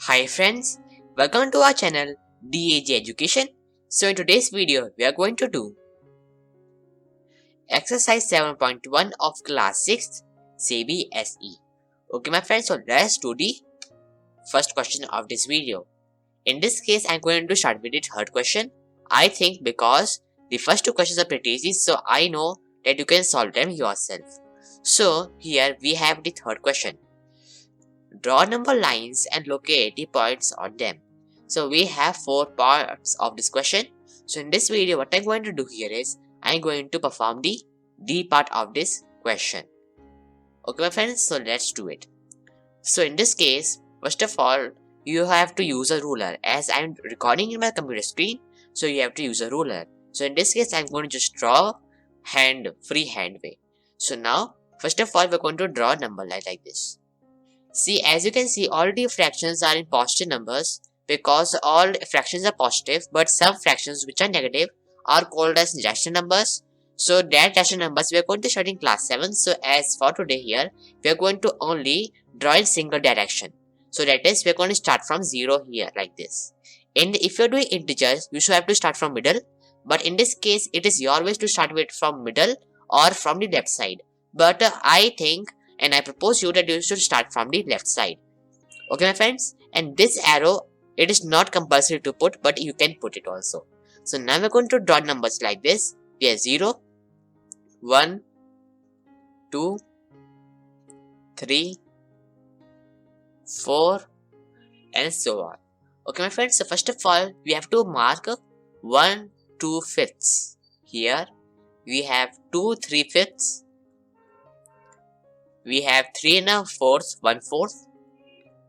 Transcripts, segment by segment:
Hi friends, welcome to our channel DAG Education. So in today's video, we are going to do exercise 7.1 of class 6 CBSE. Okay my friends, so let's do the first question of this video. In this case, I'm going to start with the third question. I think because the first two questions are pretty easy, so I know that you can solve them yourself. So here we have the third question. Draw number lines and locate the points on them. So we have 4 parts of this question. So in this video, what I'm going to do here is I'm going to perform the D part of this question. Okay my friends, so let's do it. So in this case, first of all, you have to use a ruler. As I'm recording in my computer screen, so you have to use a ruler. So in this case, I'm going to just draw freehand way. So now, first of all, we're going to draw a number line like this. See, as you can see, all the fractions are in positive numbers because all fractions are positive, but some fractions which are negative are called as rational numbers. So that rational numbers we are going to study in class 7. So as for today here, we are going to only draw in single direction. So that is, we are going to start from 0 here like this. And if you are doing integers, you should have to start from middle. But in this case, it is your wish to start with from middle or from the left side. But I think and I propose you that you should start from the left side. Okay my friends, and this arrow, it is not compulsory to put, but you can put it also. So now we're going to draw numbers like this. We have 0, 1, 2, 3, 4 and so on. Okay my friends, so first of all, we have to mark 1 2/5. Here we have 2 3/5. We have 3 1/4, 1/4,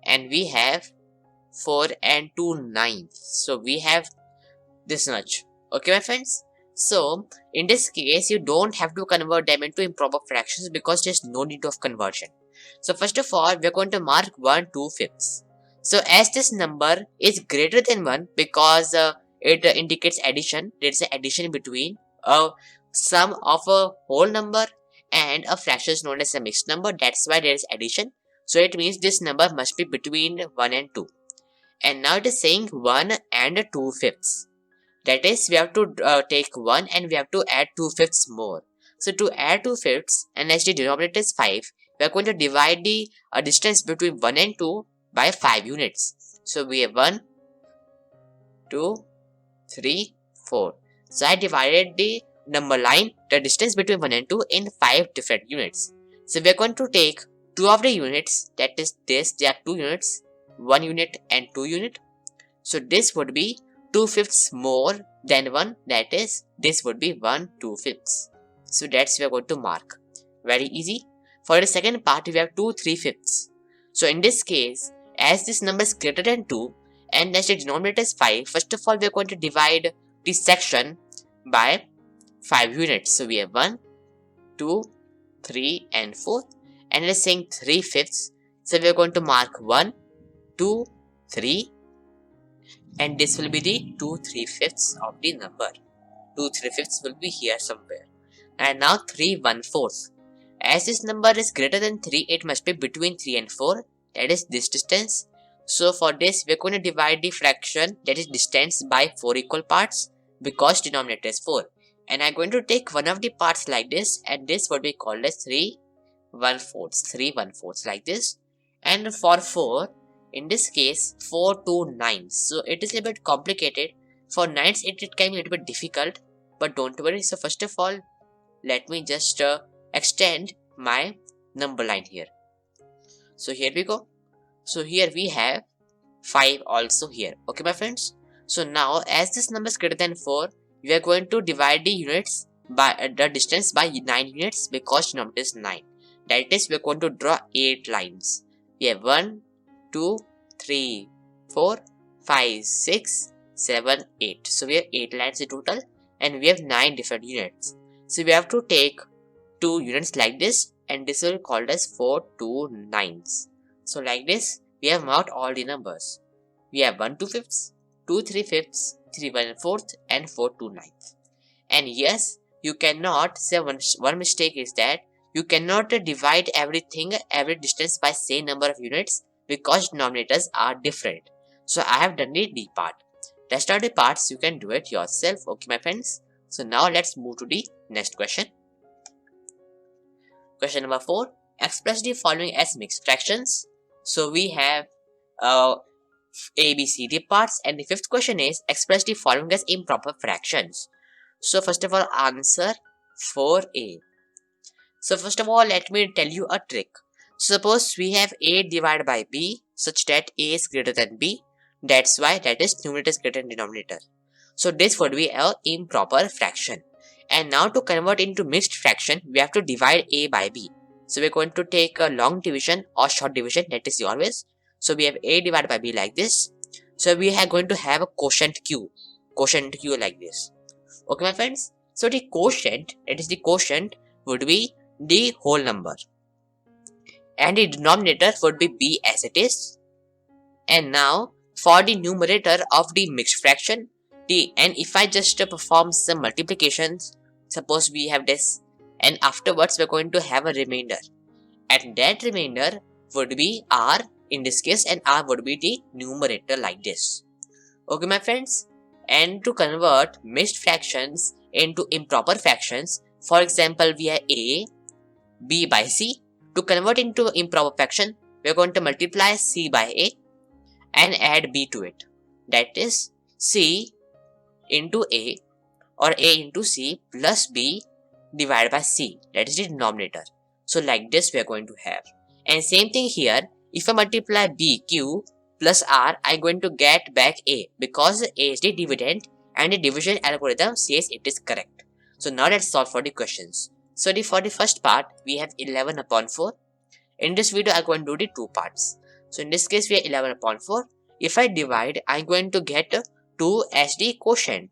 and we have 4 and 2/9. So we have this much. Okay my friends, so in this case you don't have to convert them into improper fractions because there's no need of conversion. So first of all, we're going to mark 1 2/5. So as this number is greater than 1, because it indicates addition, there's an addition between a sum of a whole number and a fraction is known as a mixed number. That's why there is addition. So it means this number must be between 1 and 2. And now it is saying 1 and 2/5. That is, we have to take 1 and we have to add 2/5 more. So to add 2/5, and as the denominator is 5, we are going to divide the distance between 1 and 2 by 5 units. So we have 1, 2, 3, 4. So I divided the number line, the distance between 1 and 2, in 5 different units. So we are going to take 2 of the units, that is this, there are 2 units, 1 unit and 2 unit. So this would be 2/5 more than 1, that is, this would be 1 2/5. So that's we are going to mark. Very easy. For the second part, we have 2 3/5. So in this case, as this number is greater than 2 and as the denominator is 5, first of all we are going to divide this section by 5 units. So we have 1, 2, 3 and 4, and it is saying 3/5. So we are going to mark 1, 2, 3, and this will be the 2 3/5 of the number. 2 3/5 will be here somewhere. And now 3 1/4. As this number is greater than 3, it must be between 3 and 4, that is this distance. So for this, we are going to divide the fraction, that is distance, by 4 equal parts because denominator is 4. And I'm going to take one of the parts like this, and this would be called as 3 1/4, 3 1/4 like this. And for 4, in this case, 4 to 9. So it is a bit complicated. For 9s, it can be a little bit difficult, but don't worry. So first of all, let me just extend my number line here. So here we go. So here we have 5 also here. Okay my friends. So now as this number is greater than 4, we are going to divide the units by the distance by 9 units because denominator is 9. That is, we are going to draw 8 lines. We have 1, 2, 3, 4, 5, 6, 7, 8. So we have 8 lines in total and we have 9 different units. So we have to take 2 units like this, and this will be called as 4 to 9s. So like this, we have marked all the numbers. We have 1 2/5, 2 3/5, 3 1/4 and 4 2/9. And yes, you cannot say one mistake is that you cannot divide every distance by same number of units, because denominators are different. So I have done the D part. Rest of the parts you can do it yourself, okay my friends. So now let's move to the next question. Question number 4. Express the following as mixed fractions. So we have A, B, C, D parts, and the fifth question is express the following as improper fractions. So first of all, answer 4A. So first of all, let me tell you a trick. Suppose we have A divided by B such that A is greater than B. That's why that is numerator is greater than denominator. So this would be a improper fraction. And now to convert into mixed fraction, we have to divide A by B. So we're going to take a long division or short division, that is your wish. So we have A divided by B like this. So we are going to have a quotient Q like this. Okay my friends. So the quotient, that is the quotient, would be the whole number. And the denominator would be B as it is. And now for the numerator of the mixed fraction, and if I just perform some multiplications, suppose we have this, and afterwards we're going to have a remainder, and that remainder would be R in this case, and R would be the numerator like this. Okay my friends. And to convert mixed fractions into improper fractions, for example we have A, B by C. To convert into improper fraction, we're going to multiply C by A and add B to it. That is C into A or A into C plus B divided by C. That is the denominator. So like this we are going to have. And same thing here. If I multiply BQ plus R, I'm going to get back A because A is the dividend and the division algorithm says it is correct. So now let's solve for the questions. So for the first part, we have 11 upon 4. In this video, I'm going to do the two parts. So in this case, we have 11 upon 4. If I divide, I'm going to get 2 as the quotient,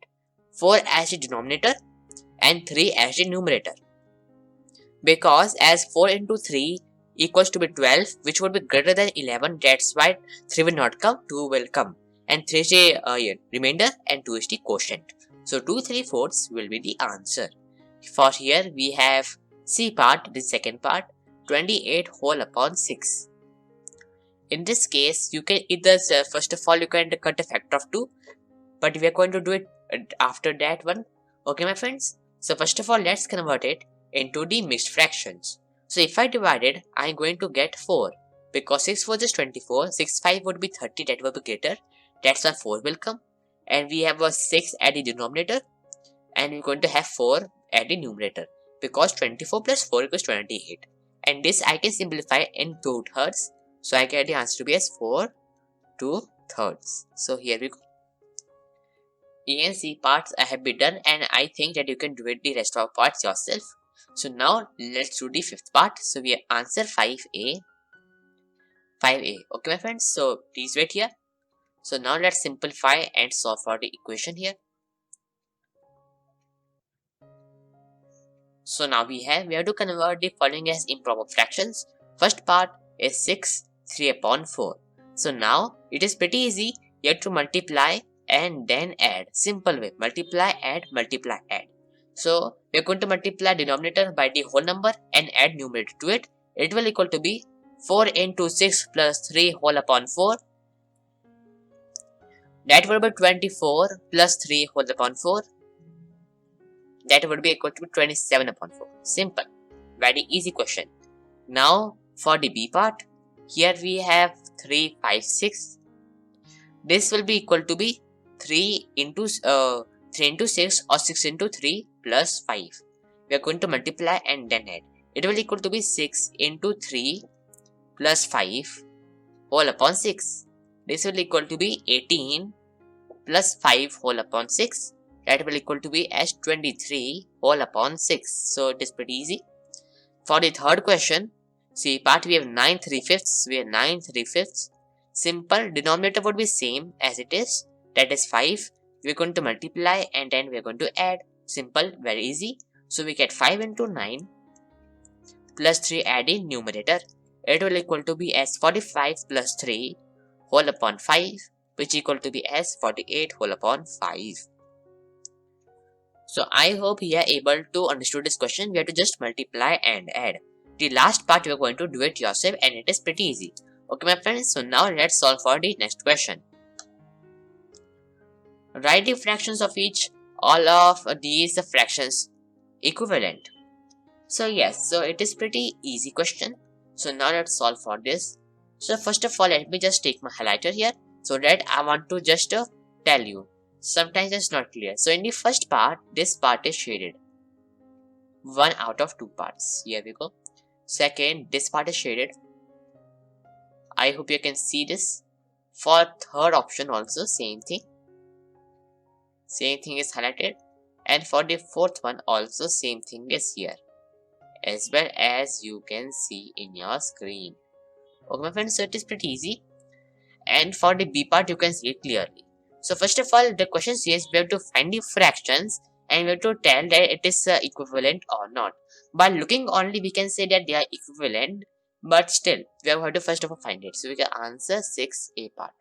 4 as the denominator, and 3 as the numerator. Because as 4 into 3 equals to be 12, which would be greater than 11, that's why 3 will not come, 2 will come. And 3 is the remainder and 2 is the quotient. So 2 3/4 will be the answer. For here we have C part, the second part, 28 whole upon 6. In this case, you can either, first of all, you can cut a factor of 2, but we are going to do it after that one. Okay my friends. So first of all, let's convert it into the mixed fractions. So if I divide it, I'm going to get 4. Because 6 4 is 24, 6 5 would be 30, that will be greater. That's why 4 will come. And we have a 6 at the denominator. And we're going to have 4 at the numerator. Because 24 plus 4 equals 28. And this I can simplify in 2/3. So I get the answer to be as 4 2/3. So here we go. E and C parts I have been done, and I think that you can do it the rest of parts yourself. So now let's do the fifth part. So we answer 5A. 5A. Okay my friends. So please wait here. So now let's simplify and solve for the equation here. So now we have to convert the following as improper fractions. First part is 6 3 upon 4. So now it is pretty easy. You have to multiply and then add. Simple way. Multiply, add, multiply, add. So we are going to multiply denominator by the whole number and add numerator to it. It will equal to be 4 into 6 plus 3 whole upon 4. That will be 24 plus 3 whole upon 4. That would be equal to 27 upon 4. Simple. Very easy question. Now for the B part, here we have 3, 5, 6. This will be equal to be 3 into 6 or 6 into 3 plus 5. We are going to multiply and then add. It will equal to be 6 into 3 plus 5 whole upon 6. This will equal to be 18 plus 5 whole upon 6. That will equal to be as 23 whole upon 6. So it is pretty easy. For the third question, see part we have 9 3/5. We have 9 3/5. Simple. Denominator would be same as it is. That is 5. We are going to multiply and then we are going to add. Simple. Very easy. So we get 5 into 9 plus 3 add in numerator. It will equal to be as 45 plus 3 whole upon 5, which equal to be as 48 whole upon 5. So I hope you are able to understand this question. We have to just multiply and add. The last part you are going to do it yourself and it is pretty easy. Okay my friends, so now let's solve for the next question. Write the fractions of each, all of these fractions equivalent. So yes, so it is pretty easy question. So now let's solve for this. So first of all, let me just take my highlighter here so that I want to just tell you. Sometimes it's not clear. So in the first part, this part is shaded. 1 out of 2 parts. Here we go. Second, this part is shaded. I hope you can see this. For third option also, same thing. Same thing is highlighted. And for the fourth one also, same thing is here, as well as you can see in your screen. Okay my friends, so it is pretty easy. And for the B part, you can see it clearly. So first of all, the question says we have to find the fractions and we have to tell that it is equivalent or not. By looking only, we can say that they are equivalent, but still we have to first of all find it. So we can answer 6A part.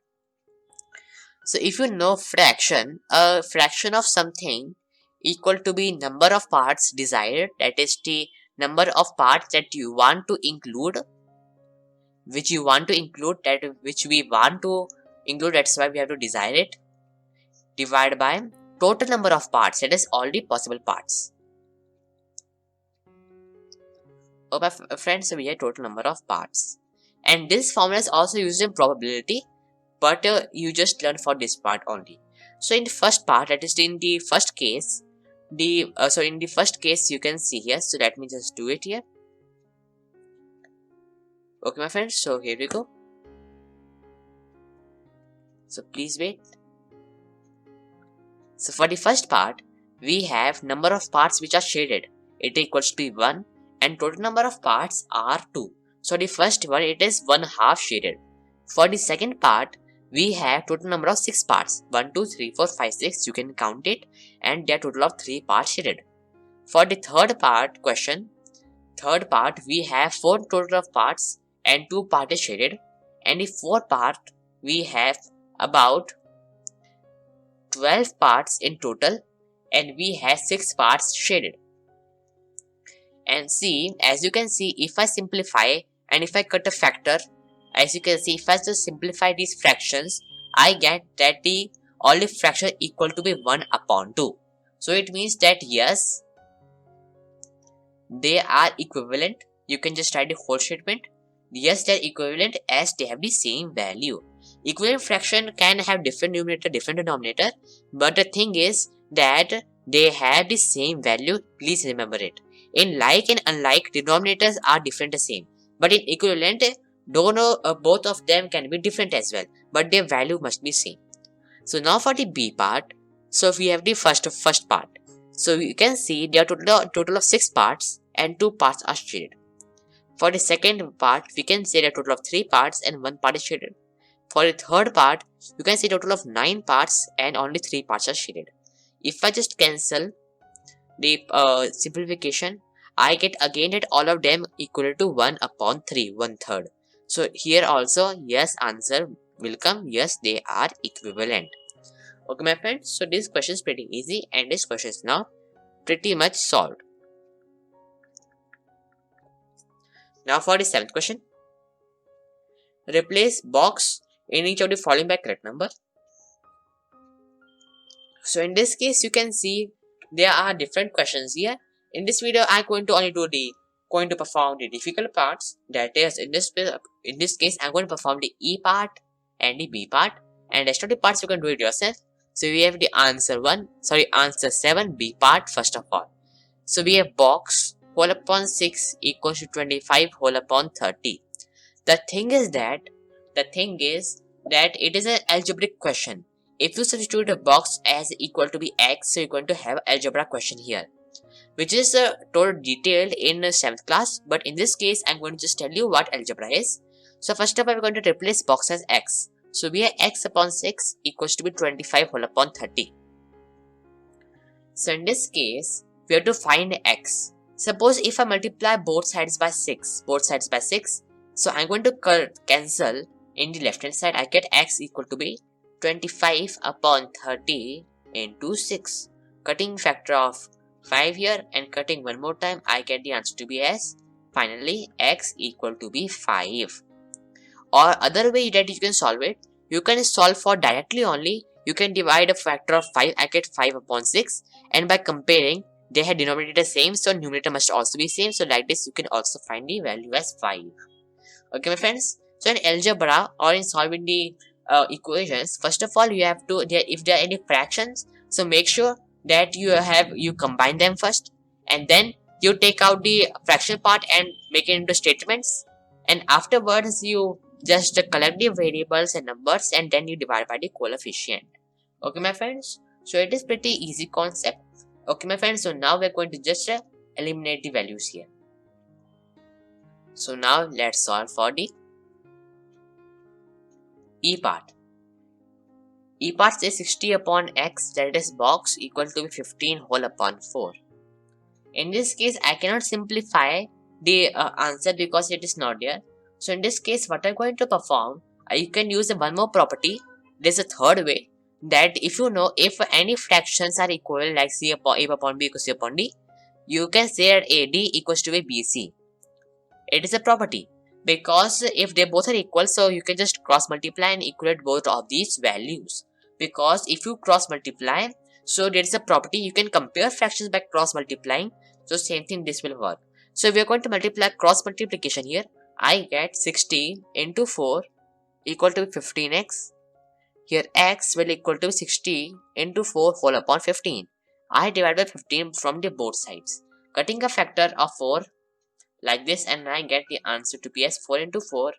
So if you know fraction, a fraction of something equal to be number of parts desired, that is the number of parts that you want to include, which we want to include, that's why we have to desire it, divided by total number of parts, that is all the possible parts. Oh my friends, so we have total number of parts, and this formula is also used in probability, but you just learn for this part only. So in the first part, that is in the first case, in the first case you can see here, so let me just do it here. Okay my friends, so here we go. So please wait. So for the first part, we have number of parts which are shaded, it equals to be 1, and total number of parts are 2. So the first one, it is 1/2 shaded. For the second part, we have total number of 6 parts, 1 2 3 4 5 6, you can count it, and there are total of 3 parts shaded. For the third part question, we have 4 total of parts and 2 parts is shaded, and the fourth part we have about 12 parts in total and we have 6 parts shaded. And see, as you can see, if I simplify and if I cut a factor, as you can see, if I just simplify these fractions, I get that all the fraction equal to be 1/2. So it means that yes, they are equivalent. You can just write the whole statement. Yes, they are equivalent as they have the same value. Equivalent fraction can have different numerator, different denominator, but the thing is that they have the same value. Please remember it. In like and unlike, denominators are different the same, but in equivalent, both of them can be different as well, but their value must be same. So now for the B part, so we have the first part. So you can see there are total of 6 parts and 2 parts are shaded. For the second part, we can say a total of 3 parts and 1 part is shaded. For the third part, you can see a total of 9 parts and only 3 parts are shaded. If I just cancel the simplification, I get again that all of them equal to 1/3, 1/3. So here also, yes, answer will come, yes, they are equivalent. Okay my friends, so this question is pretty easy and this question is now pretty much solved. Now for the 7th question, replace box in each of the following by correct number. So in this case, you can see there are different questions here. In this video, I'm going to perform the difficult parts. That is, in this case, I'm going to perform the E part and the B part, and rest of the parts you can do it yourself. So we have the answer 7 B part first of all. So we have box whole upon 6 equals to 25 whole upon 30. The thing is that it is an algebraic question. If you substitute a box as equal to be x, so you're going to have algebra question here, which is told detailed in 7th class. But in this case, I'm going to just tell you what algebra is. So first of all, we're going to replace box as x. So we have x upon 6 equals to be 25 whole upon 30. So in this case, we have to find x. Suppose if I multiply both sides by 6, so I'm going to cancel in the left hand side. I get x equal to be 25 upon 30 into 6. Cutting factor of 5 here and cutting one more time, I get the answer to be as finally x equal to be 5. Or other way that you can solve it, you can solve for directly only. You can divide a factor of 5, I get 5 upon 6, and by comparing, they had denominator same, so numerator must also be same. So like this, you can also find the value as 5. Okay, my friends. So in algebra or in solving the equations, first of all, you have to, if there are any fractions, so make sure that you combine them first, and then you take out the fraction part and make it into statements, and afterwards you just collect the variables and numbers, and then you divide by the coefficient. Okay, my friends. So it is pretty easy concept. Okay, my friends. So now we're going to just eliminate the values here. So now let's solve for the E part. E part says 60 upon x, that is box, equal to 15 whole upon 4. In this case, I cannot simplify the answer because it is not there. So in this case, what I'm going to perform, you can use one more property. There's a third way, that if you know if any fractions are equal, like c upon a upon b equals c upon d, you can say that AD equals to a BC. It is a property, because if they both are equal, so you can just cross multiply and equate both of these values. Because if you cross multiply, so there is a property, you can compare fractions by cross multiplying. So same thing, this will work. So we are going to multiply cross multiplication here. I get 60 into 4 equal to 15x. Here x will equal to 60 into 4 whole upon 15. I divide by 15 from the both sides, cutting a factor of 4 like this, and I get the answer to be as 4 into 4,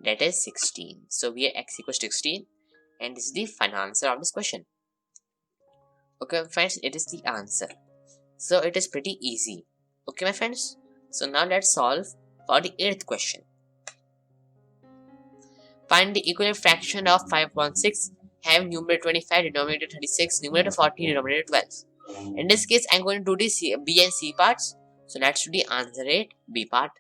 that is 16. So we have x equals 16, and this is the final answer of this question. Okay, my friends, it is the answer. So it is pretty easy. Okay, my friends. So now let's solve for the 8th question. Find the equivalent fraction of 5/6, have numerator 25, denominator 36, numerator 40, denominator 12. In this case, I'm going to do the B and C parts. So let's do the answer rate, B part.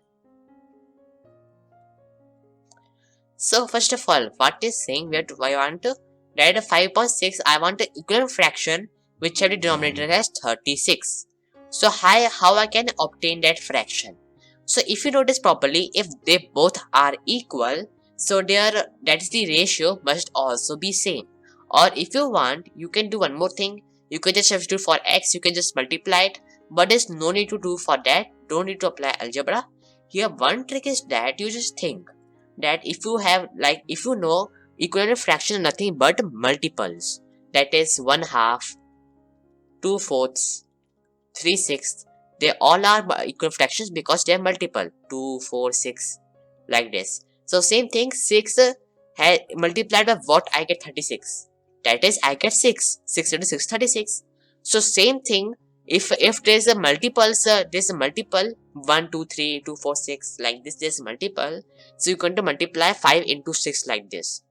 So first of all, what is saying, I want to write a 5/6, I want the equivalent fraction which have the denominator as 36. So how I can obtain that fraction? So if you notice properly, if they both are equal, so that is the ratio must also be same. Or if you want, you can do one more thing. You can just substitute for x, you can just multiply it, but there's no need to do for that. Don't need to apply algebra. Here one trick is that you just think that if you have, like, if you know equivalent fraction is nothing but multiples, that is 1/2, 2/4, 3/6, they all are equivalent fractions because they are multiple, 2, 4, 6, like this. So same thing, 6 multiplied by what, I get 36, that is I get 6 into 6, 36. So same thing, if there's a multiples, there's a multiple 1, 2, 3, 2, 4, 6, like this, there's multiple, so you're going to multiply 5 into 6 like this.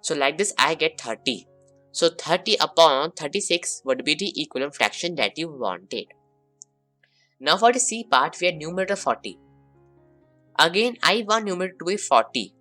So like this I get 30. So 30 upon 36 would be the equivalent fraction that you wanted. Now for the C part, we have numerator 40. Again, I want numerator to be 40.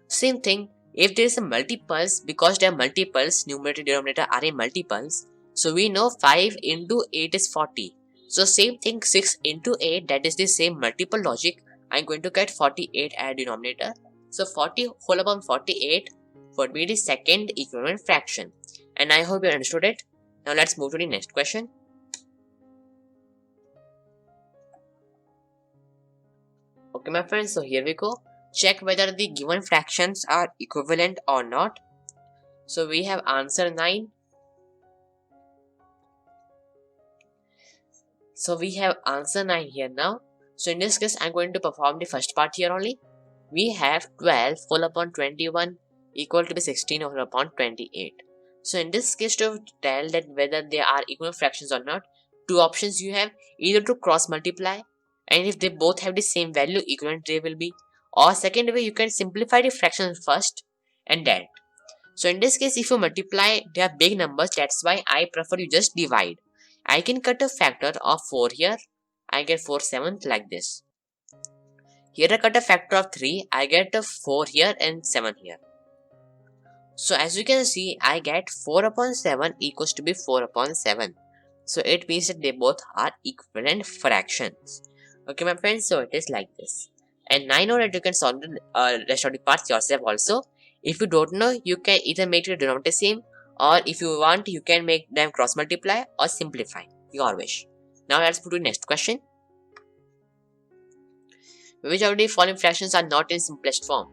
Same thing, if there is a multiples, because they are multiples, numerator and denominator are in multiples, so we know 5 into 8 is 40. So same thing, 6 into 8, that is the same multiple logic. I'm going to get 48 as denominator. So 40 whole upon 48 would be the second equivalent fraction. And I hope you understood it. Now let's move to the next question. Okay, my friends, so here we go. Check whether the given fractions are equivalent or not. So we have answer 9. So we have answer 9 here now. So in this case, I'm going to perform the first part here only. We have 12 whole upon 21 equal to be 16 whole upon 28. So in this case, to tell that whether they are equal fractions or not, two options you have: either to cross multiply, and if they both have the same value, equivalent they will be. Or second way, you can simplify the fractions first and then. So in this case, if you multiply, they are big numbers, that's why I prefer you just divide. I can cut a factor of 4 here, I get 4/7 like this. Here I cut a factor of 3, I get a 4 here and 7 here. So as you can see, I get 4 upon 7 equals to be 4 upon 7. So it means that they both are equivalent fractions. Okay, my friends, so it is like this. And I know that you can solve the rest of the parts yourself also. If you don't know, you can either make the denominator same, or if you want, you can make them cross multiply or simplify, your wish. Now let's put to the next question. Which of the following fractions are not in simplest form?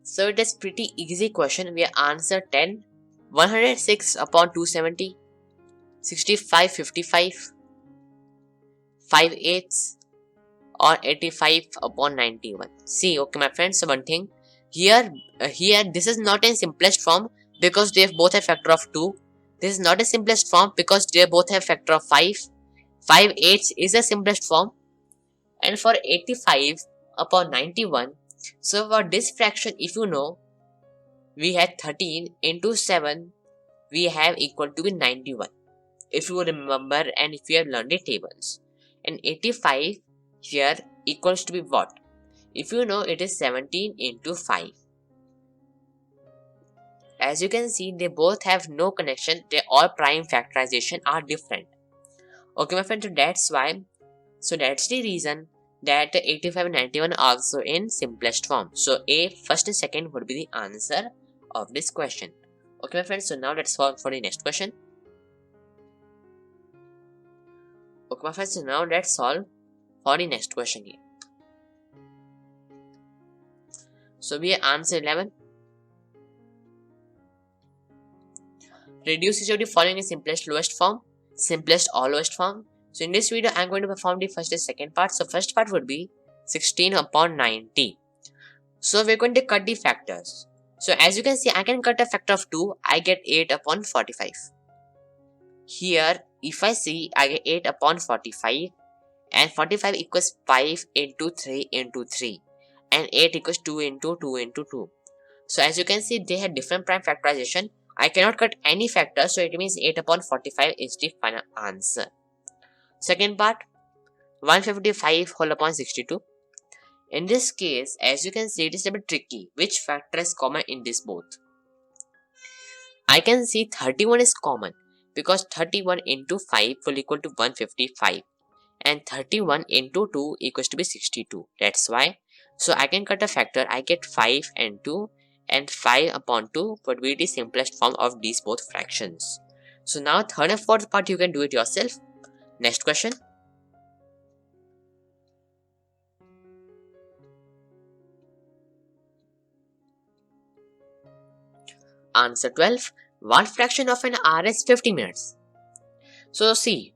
So it is pretty easy question. We answer 10, 106 upon 270, 65, 55, 5 eighths, or 85 upon 91. See, okay my friends, so one thing, here this is not in simplest form because they both have factor of 2. This is not a simplest form because they both have factor of 5. 5 eighths is a simplest form. And for 85 upon 91, so for this fraction, if you know, we had 13 into 7, we have equal to be 91. If you remember and if you have learned the tables. And 85 here equals to be what? If you know, it is 17 into 5. As you can see, they both have no connection. They all prime factorization are different. Okay my friend, so that's why. So that's the reason that 85 and 91 are also in simplest form. So A, first and second would be the answer of this question. Okay my friends, so now let's solve for the next question. Okay my friends, so now let's solve for the next question here. So we have answer 11. Reduce each of the following in simplest lowest form, simplest or lowest form. So in this video, I am going to perform the first and second part. So first part would be 16 upon 90. So we're going to cut the factors. So as you can see, I can cut a factor of 2. I get 8 upon 45. Here, if I see, I get 8 upon 45. And 45 equals 5 into 3 into 3. And 8 equals 2 into 2 into 2. So as you can see, they have different prime factorization. I cannot cut any factor, so it means 8 upon 45 is the final answer. Second part, 155 whole upon 62. In this case, as you can see, it is a bit tricky. Which factor is common in this both? I can see 31 is common because 31 into 5 will equal to 155. And 31 into 2 equals to be 62. That's why. So I can cut a factor. I get 5 and 2. And 5 upon 2 would be the simplest form of these both fractions. So now third and fourth part you can do it yourself. Next question. Answer 12. One fraction of an hour is 50 minutes. So see,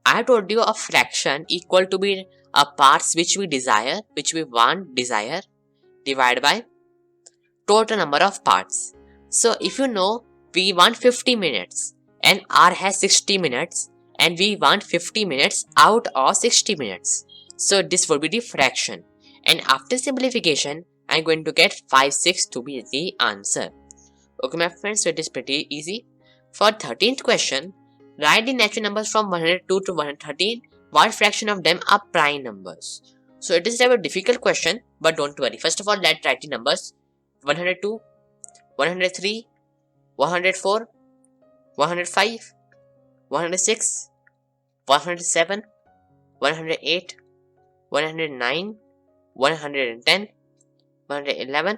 I told you a fraction equal to be a parts which we desire, which we want desire, divided by total number of parts. So if you know, we want 50 minutes and R has 60 minutes and we want 50 minutes out of 60 minutes. So this will be the fraction. And after simplification, I'm going to get 5, 6 to be the answer. Okay my friends, so it is pretty easy. For 13th question, write the natural numbers from 102 to 113. What fraction of them are prime numbers? So it is a very difficult question, but don't worry. First of all, let's write the numbers. 102, 103, 104, 105, 106, 107, 108, 109, 110, 111,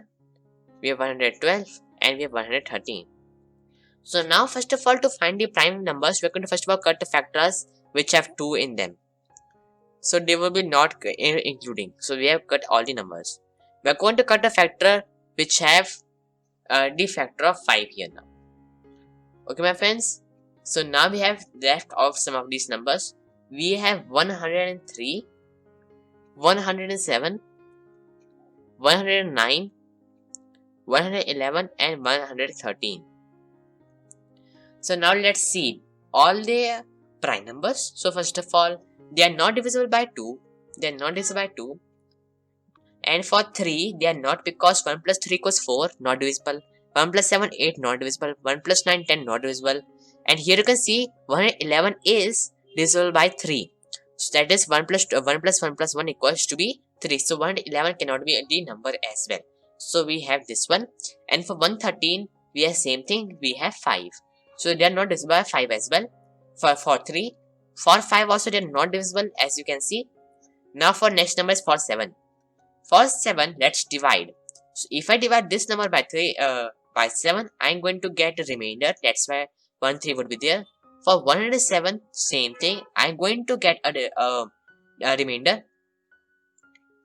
we have 112 and we have 113. So now first of all, to find the prime numbers, we are going to first of all cut the factors which have 2 in them. So they will be not including. So we have cut all the numbers. We are going to cut a factor which have the factor of 5 here now. Okay my friends. So now we have left off some of these numbers. We have 103, 107, 109, 111 and 113. So now let's see all the prime numbers. So first of all, they are not divisible by 2. They are not divisible by 2. And for 3, they are not, because 1 plus 3 equals 4, not divisible. 1 plus 7, 8, not divisible. 1 plus 9, 10, not divisible. And here you can see 111 is divisible by 3. So that is 1 plus 1 plus 1 plus 1 equals to be 3. So 111 cannot be the number as well. So we have this one. And for 113, we have same thing. We have 5. So they are not divisible by 5 as well. For 3. For 5 also they are not divisible, as you can see. Now for next number is for 7. For 7, let's divide. So if I divide this number by 7, I'm going to get a remainder. That's why 1 3 would be there. For 107, same thing. I'm going to get a remainder.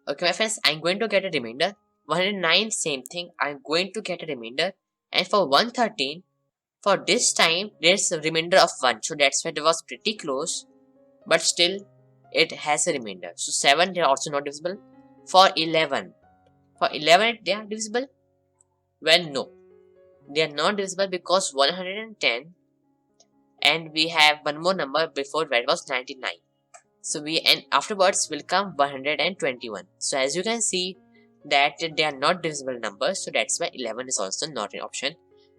Okay, my friends, I'm going to get a remainder. 109, same thing. I'm going to get a remainder. And for 113, for this time, there's a remainder of 1. So that's why it was pretty close. But still, it has a remainder. So 7, they are also not divisible. For 11, they are divisible? Well, no. They are not divisible because 110 and we have one more number before that was 99. So and afterwards will come 121. So as you can see that they are not divisible numbers, so that's why 11 is also not an option.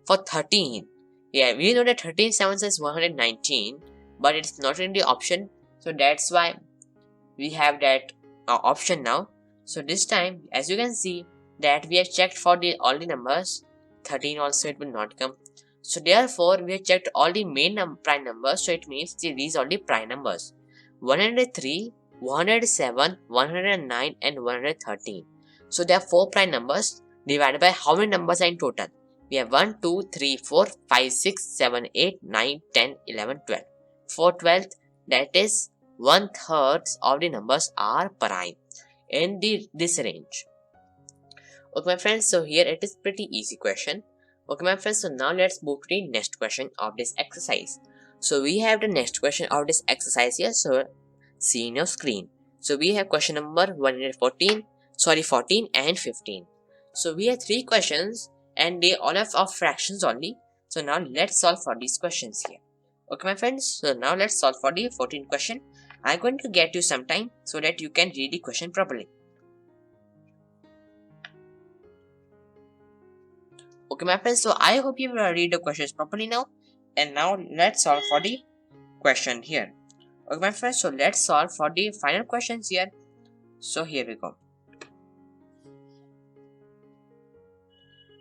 For 13, yeah, we know that 13 7 says 119, but it's not in the option, so that's why we have that option now. So this time, as you can see that we have checked for all the numbers, 13 also it will not come. So therefore we have checked all the main prime numbers, so it means these are the prime numbers. 103, 107, 109 and 113. So there are 4 prime numbers divided by how many numbers are in total. We have 1, 2, 3, 4, 5, 6, 7, 8, 9, 10, 11, 12. For 12th, that is 1/3 of the numbers are prime in this range. Okay my friends, so here it is pretty easy question. Okay my friends, so now let's move to the next question of this exercise. So we have the next question of this exercise here, so see in your screen. So we have question number 14 and 15. So we have 3 questions and they all have of fractions only. So now let's solve for these questions here. Okay my friends, so now let's solve for the 14th question. I'm going to get you some time so that you can read the question properly. Okay my friends, so I hope you will read the questions properly now. And now let's solve for the question here. Okay my friends, so let's solve for the final questions here. So here we go.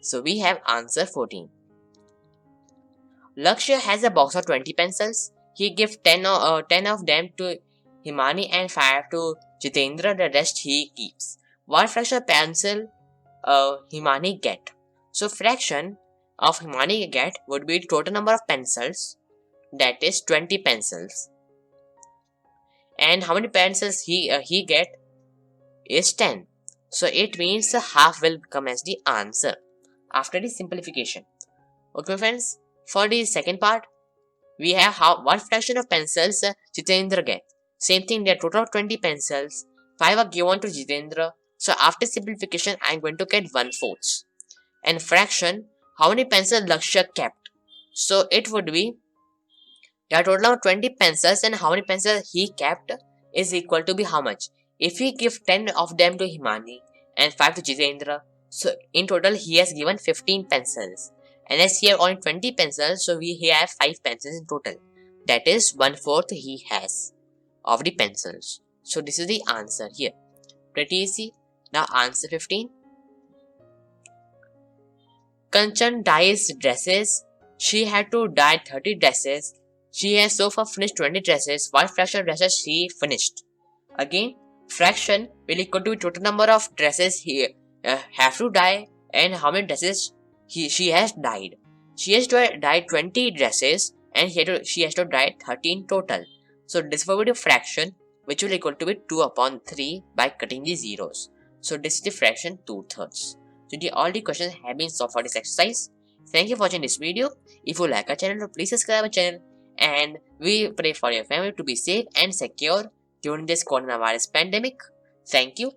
So we have answer 14. Lakshya has a box of 20 pencils. He gives 10 of them to Himani and 5 to Jitendra. The rest he keeps. What fraction of pencil Himani get? So fraction of Himani get would be total number of pencils, that is 20 pencils, and how many pencils he get is 10. So it means half will come as the answer after the simplification. Okay friends, for the second part we have what fraction of pencils Jitendra get. Same thing, there are total of 20 pencils, 5 are given to Jitendra. So after simplification I am going to get 1/4. And fraction, how many pencils Lakshya kept? So it would be the total of 20 pencils and how many pencils he kept is equal to be how much? If we give 10 of them to Himani and 5 to Jitendra, so in total he has given 15 pencils. And as he have only 20 pencils, so he have 5 pencils in total. That is 1/4 he has of the pencils. So this is the answer here. Pretty easy. Now answer 15. Kanchan dyes dresses. She had to dye 30 dresses. She has so far finished 20 dresses. What fraction of dresses she finished? Again, fraction will equal to total number of dresses he have to dye and how many dresses she has dyed. She has to dye 20 dresses and she has to dye 13 total. So this will be the fraction which will equal to be 2/3 by cutting the zeros. So this is the fraction 2/3. So all the questions have been solved for this exercise. Thank you for watching this video. If you like our channel, please subscribe our channel. And we pray for your family to be safe and secure during this coronavirus pandemic. Thank you.